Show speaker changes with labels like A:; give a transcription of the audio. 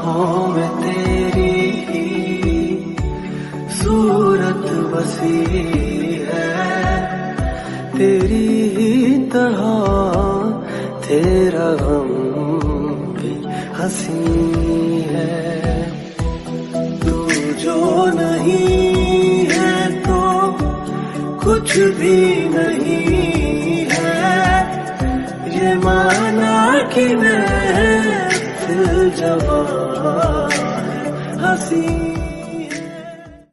A: आँखों में तेरी सूरत बसी है, तेरी ही तरह तेरा गम भी हंसी है। तू जो नहीं है तो कुछ भी नहीं है, ये माना कि मैं दिल जवां है हंसी।